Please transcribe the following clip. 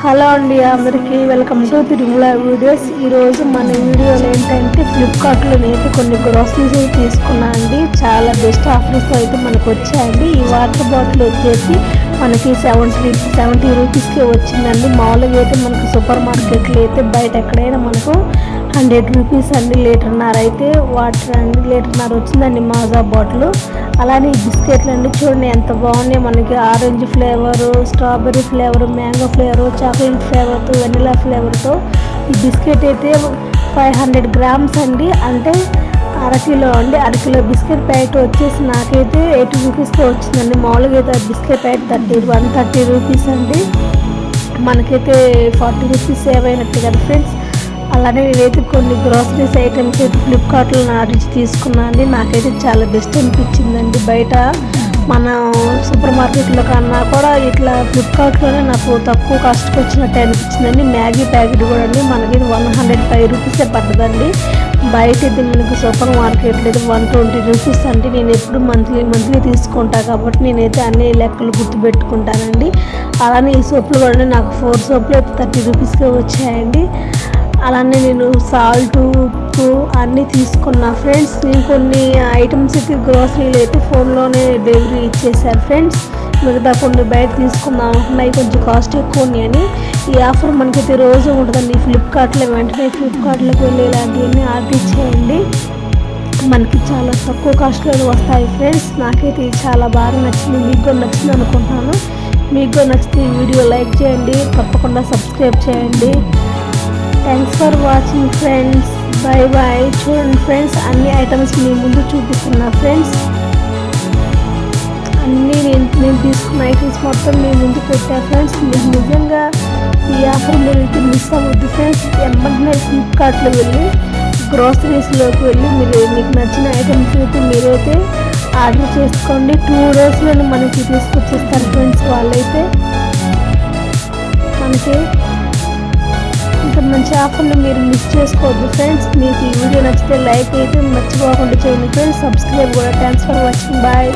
Hello అండి, అందరికీ welcome to Tirumala videos. ఈరోజు మన వీడియోలో ఏంటంటే ఫ్లిప్కార్ట్లో నేనైతే కొన్ని గ్రోసరీస్ అయితే తీసుకున్నా అండి. చాలా బెస్ట్ ఆఫర్స్తో అయితే మనకు వచ్చాయండి. ఈ వాటర్ బాటిల్ వచ్చేసి మనకి 70 రూపీస్కే వచ్చిందండి. మామూలుగా అయితే మనకు సూపర్ మార్కెట్లో అయితే బయట ఎక్కడైనా మనకు 100 రూపీస్ అండి. లీటర్న్నర అయితే వాటర్ అండి, లీటర్న్నర వచ్చిందండి మాజా బాటిల్. అలానే ఈ బిస్కెట్లు అండి, చూడండి ఎంత బాగున్నాయి. మనకి orange flavour, strawberry flavour, mango flavour, chocolate ఫ్లేవర్తో, వెనిలా ఫ్లేవర్తో ఈ బిస్కెట్ అయితే 500 గ్రామ్స్ అండి. అంటే అరకిలో అండి. అరకిలో బిస్కెట్ ప్యాకెట్ వచ్చేసి నాకైతే 80 రూపీస్కే వచ్చిందండి. మామూలుగా అయితే బిస్కెట్ ప్యాకెట్ 130 రూపీస్ అండి. మనకైతే 40 రూపీస్ సేవ్ అయినట్టు కదా ఫ్రెండ్స్. అలానే నేనైతే కొన్ని గ్రోసరీస్ ఐటమ్స్ అయితే ఫ్లిప్కార్ట్లో ఆర్డర్ తీసుకున్నాను అండి. నాకైతే చాలా బెస్ట్ అనిపించిందండి. బయట మన సూపర్ మార్కెట్లో కన్నా కూడా ఇట్లా ఫ్లిప్కార్ట్లోనే నాకు తక్కువ కాస్ట్కి వచ్చినట్టు అనిపించిందండి. మ్యాగీ ప్యాకెట్ కూడా అండి మనకి 105 రూపీసే పడుతుందండి. బయట అయితే మనకి సూపర్ మార్కెట్లో అయితే 120 రూపీస్ అండి. నేను ఎప్పుడు మంత్లీ తీసుకుంటాను కాబట్టి నేనైతే అన్ని లెక్కలు గుర్తుపెట్టుకుంటానండి. అలానే ఈ సోపులు కూడా నాకు 4 సోపులు అయితే 30 రూపీస్కే వచ్చాయండి. అలానే నేను సాల్ట్, ఉప్పు అన్నీ తీసుకున్నా ఫ్రెండ్స్. నేను కొన్ని ఐటమ్స్ అయితే గ్రోసరీలు అయితే ఫోన్లోనే డెలివరీ ఇచ్చేసారు ఫ్రెండ్స్. మిగతా కొన్ని బయట తీసుకుందాం అనుకున్నాయి, కొంచెం కాస్ట్ ఎక్కువ ఉన్నాయని. ఈ ఆఫర్ మనకైతే రోజు ఉంటుందండి ఫ్లిప్కార్ట్లో. వెంటనే ఫ్లిప్కార్ట్లోకి వెళ్ళి ఇలాంటివన్నీ ఆర్డర్ ఇచ్చేయండి. మనకి చాలా తక్కువ కాస్ట్లో వస్తాయి ఫ్రెండ్స్. నాకైతే ఇది చాలా బాగా నచ్చింది. మీకు కూడా నచ్చింది అనుకుంటున్నాను. మీకు కూడా నచ్చితే ఈ వీడియో లైక్ చేయండి, తప్పకుండా సబ్స్క్రైబ్ చేయండి. Thanks for watching friends. Bye bye. చూడండి ఫ్రెండ్స్, అన్ని ఐటమ్స్ మీ ముందు చూపిస్తున్నా ఫ్రెండ్స్. అన్నీ నేను తీసుకున్న ఐటమ్స్ మొత్తం మీ ముందు పెట్టా ఫ్రెండ్స్. మీకు నిజంగా ఈ ఆఫర్ మీరైతే మిస్ అవ్వద్దు ఫ్రెండ్స్. వెంటనే ఫ్లిప్కార్ట్లో వెళ్ళి గ్రోసరీస్లోకి వెళ్ళి మీకు నచ్చిన ఐటమ్స్ అయితే మీరైతే ఆర్డర్ చేసుకోండి. 2 డేస్లోనే మనకి తీసుకొచ్చేస్తారు ఫ్రెండ్స్. వాళ్ళైతే మనకి ఇంత మంచి ఆఫర్ని మీరు మిస్ చేసుకోవద్దు ఫ్రెండ్స్. మీకు ఈ వీడియో నచ్చితే లైక్ అయితే మర్చిపోకుండా చేయండి ఫ్రెండ్స్. సబ్స్క్రైబ్ కూడా. Thanks for watching. బాయ్.